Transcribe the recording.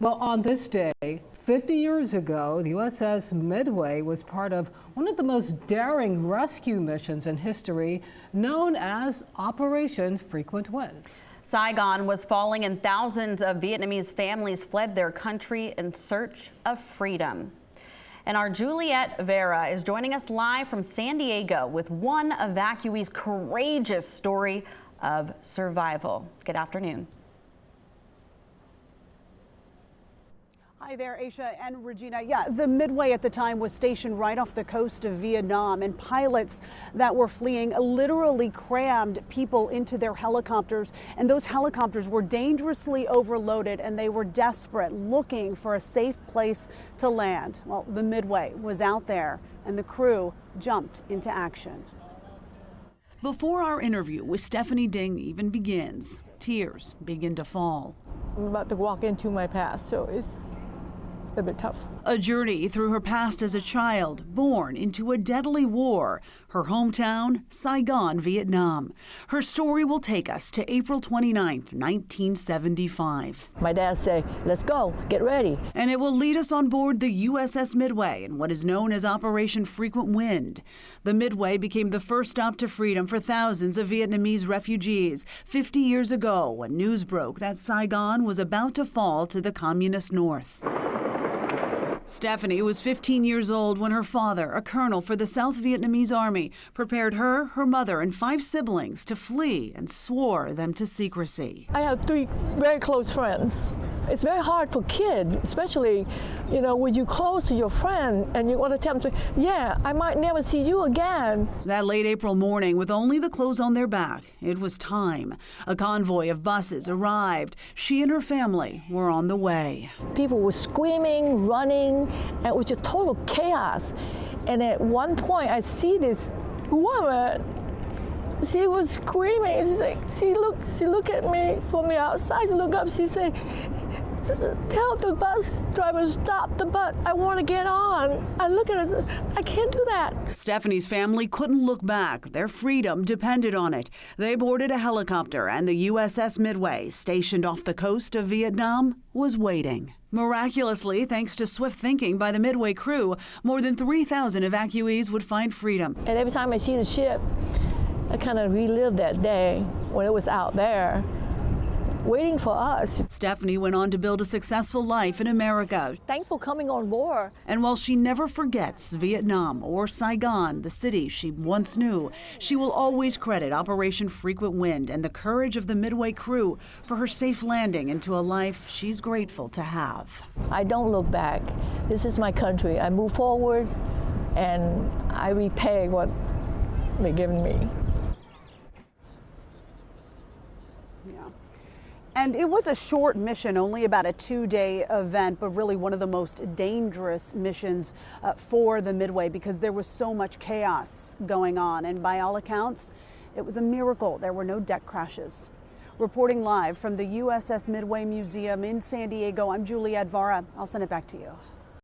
Well, on this day, 50 years ago, the USS Midway was part of one of the most daring rescue missions in history, known as Operation Frequent Winds. Saigon was falling and thousands of Vietnamese families fled their country in search of freedom. And our Juliet Vera is joining us live from San Diego with one evacuee's courageous story of survival. Good afternoon. Hi there, Aisha and Regina. Yeah, the Midway at the time was stationed right off the coast of Vietnam, and pilots that were fleeing literally crammed people into their helicopters, and those helicopters were dangerously overloaded, and they were desperate, looking for a safe place to land. Well, the Midway was out there, and the crew jumped into action. Before our interview with Stephanie Ding even begins, tears begin to fall. I'm about to walk into my past, so it's a bit tough. A journey through her past as a child, born into a deadly war. Her hometown, Saigon, Vietnam. Her story will take us to April 29th, 1975. My dad said, let's go, get ready. And it will lead us on board the USS Midway in what is known as Operation Frequent Wind. The Midway became the first stop to freedom for thousands of Vietnamese refugees 50 years ago when news broke that Saigon was about to fall to the communist north. Stephanie was 15 years old when her father, a colonel for the South Vietnamese Army, prepared her, her mother, and 5 siblings to flee and swore them to secrecy. I have 3 very close friends. It's very hard for kids, especially, when you're close to your friend and you want to tell them, yeah, I might never see you again. That late April morning, with only the clothes on their back, it was time. A convoy of buses arrived. She and her family were on the way. People were screaming, running, and it was just total chaos. And at one point, I see this woman. She was screaming. She's like, she looked at me from the outside. She looked up. She said, "Tell the bus driver stop the bus. I want to get on." I look at her and said, I can't do that. Stephanie's family couldn't look back. Their freedom depended on it. They boarded a helicopter, and the USS Midway, stationed off the coast of Vietnam, was waiting. Miraculously, thanks to swift thinking by the Midway crew, more than 3,000 evacuees would find freedom. And every time I see the ship, I kind of relive that day when it was out there waiting for us. Stephanie went on to build a successful life in America. Thanks for coming on board. And while she never forgets Vietnam or Saigon, the city she once knew, she will always credit Operation Frequent Wind and the courage of the Midway crew for her safe landing into a life she's grateful to have. I don't look back. This is my country. I move forward and I repay what they've given me. And it was a short mission, only about a 2-day event, but really one of the most dangerous missions for the Midway because there was so much chaos going on. And by all accounts, it was a miracle there were no deck crashes. Reporting live from the USS Midway Museum in San Diego, I'm Juliet Vera. I'll send it back to you.